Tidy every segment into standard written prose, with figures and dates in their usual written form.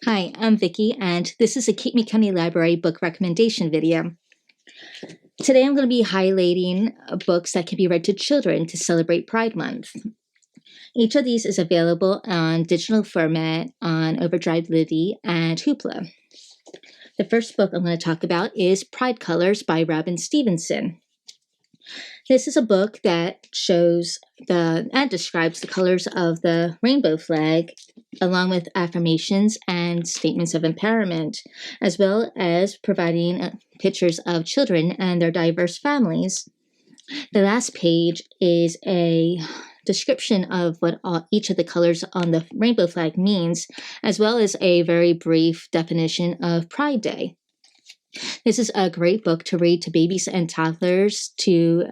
Hi, I'm Vicki, and this is a Cape May County Library book recommendation video. Today I'm going to be highlighting books that can be read to children to celebrate Pride Month. Each of these is available on digital format on Overdrive Livy and Hoopla. The first book I'm going to talk about is Pride Colors by Robin Stevenson. This is a book that shows and describes the colors of the rainbow flag, along with affirmations and statements of empowerment, as well as providing pictures of children and their diverse families. The last page is a description of what each of the colors on the rainbow flag means, as well as a very brief definition of Pride Day. This is a great book to read to babies and toddlers to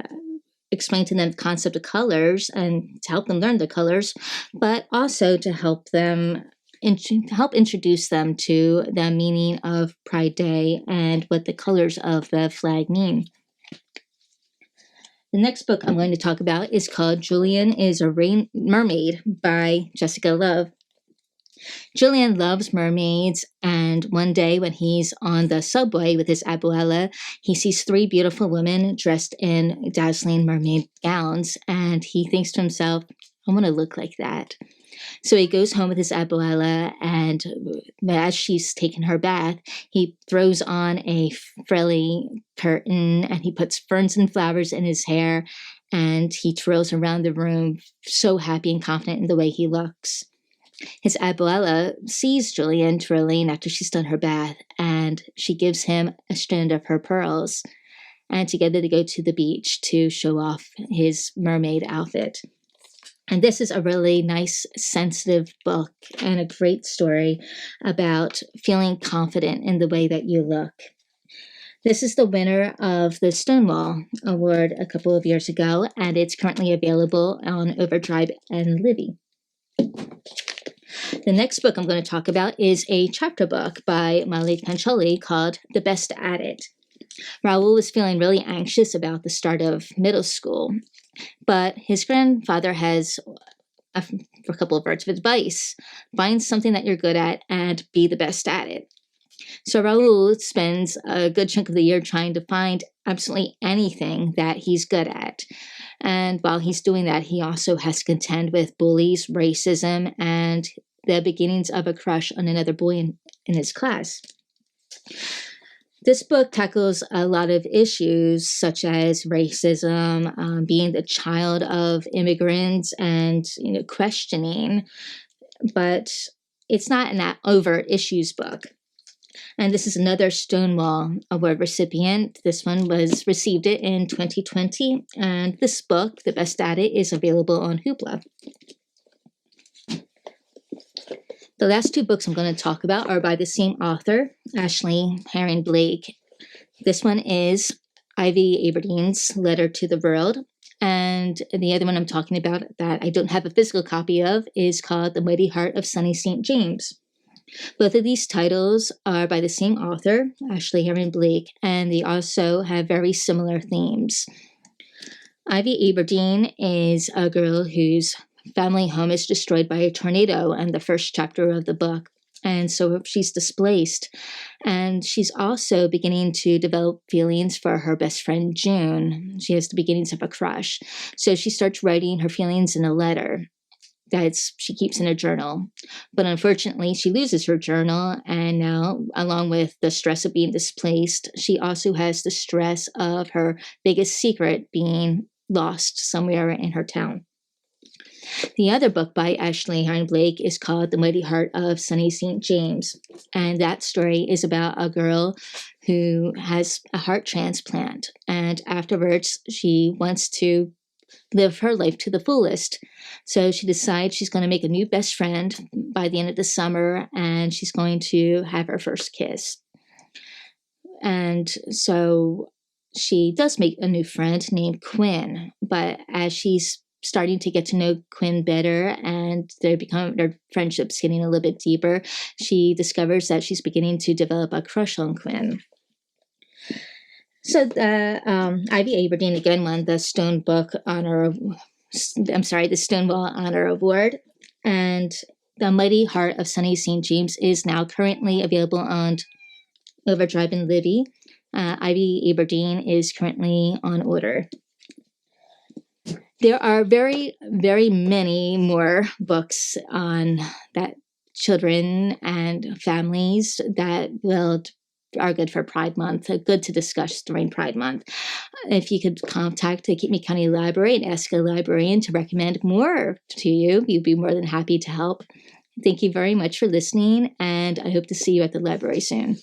explain to them the concept of colors and to help them learn the colors, but also to help them introduce them to the meaning of Pride Day and what the colors of the flag mean. The next book I'm going to talk about is called Julian is a Mermaid by Jessica Love. Julian loves mermaids, and one day when he's on the subway with his abuela, he sees three beautiful women dressed in dazzling mermaid gowns, and he thinks to himself, I want to look like that. So he goes home with his abuela, and as she's taking her bath, he throws on a frilly curtain, and he puts ferns and flowers in his hair, and he twirls around the room, so happy and confident in the way he looks. His abuela sees Julian twirling after she's done her bath, and she gives him a strand of her pearls. And together they go to the beach to show off his mermaid outfit. And this is a really nice, sensitive book and a great story about feeling confident in the way that you look. This is the winner of the Stonewall Award a couple of years ago, and it's currently available on Overdrive and Livy. The next book I'm going to talk about is a chapter book by Malik Pancholi called The Best at It. Raul was feeling really anxious about the start of middle school, but his grandfather has a couple of words of advice. Find something that you're good at and be the best at it. So Raul spends a good chunk of the year trying to find absolutely anything that he's good at. And while he's doing that, he also has to contend with bullies, racism, and the beginnings of a crush on another boy in his class. This book tackles a lot of issues such as racism, being the child of immigrants, and questioning, but it's not an overt issues book. And this is another Stonewall Award recipient. This one received it in 2020, and this book, The Best at It, is available on Hoopla. The last two books I'm going to talk about are by the same author, Ashley Herring Blake. This one is Ivy Aberdeen's Letter to the World, and the other one I'm talking about that I don't have a physical copy of is called The Mighty Heart of Sunny St. James. Both of these titles are by the same author, Ashley Herring Blake, and they also have very similar themes. Ivy Aberdeen is a girl whose family home is destroyed by a tornado in the first chapter of the book, and so she's displaced. And she's also beginning to develop feelings for her best friend, June. She has the beginnings of a crush. So she starts writing her feelings in a letter that she keeps in a journal. But unfortunately, she loses her journal, and now, along with the stress of being displaced, she also has the stress of her biggest secret being lost somewhere in her town. The other book by Ashley Herring Blake is called The Mighty Heart of Sunny St. James, and that story is about a girl who has a heart transplant, and afterwards she wants to live her life to the fullest. So she decides she's going to make a new best friend by the end of the summer, and she's going to have her first kiss. And so she does make a new friend named Quinn, but as she's starting to get to know Quinn better and their friendship's getting a little bit deeper, she discovers that she's beginning to develop a crush on Quinn. So Ivy Aberdeen again won the Stonewall Honor Award, and The Mighty Heart of Sunny St. James is now currently available on Overdrive and Libby. Ivy Aberdeen is currently on order. There are very, very many more books on that children and families that are good for Pride Month, good to discuss during Pride Month. If you could contact the Cape May County Library and ask a librarian to recommend more to you, you'd be more than happy to help. Thank you very much for listening, and I hope to see you at the library soon.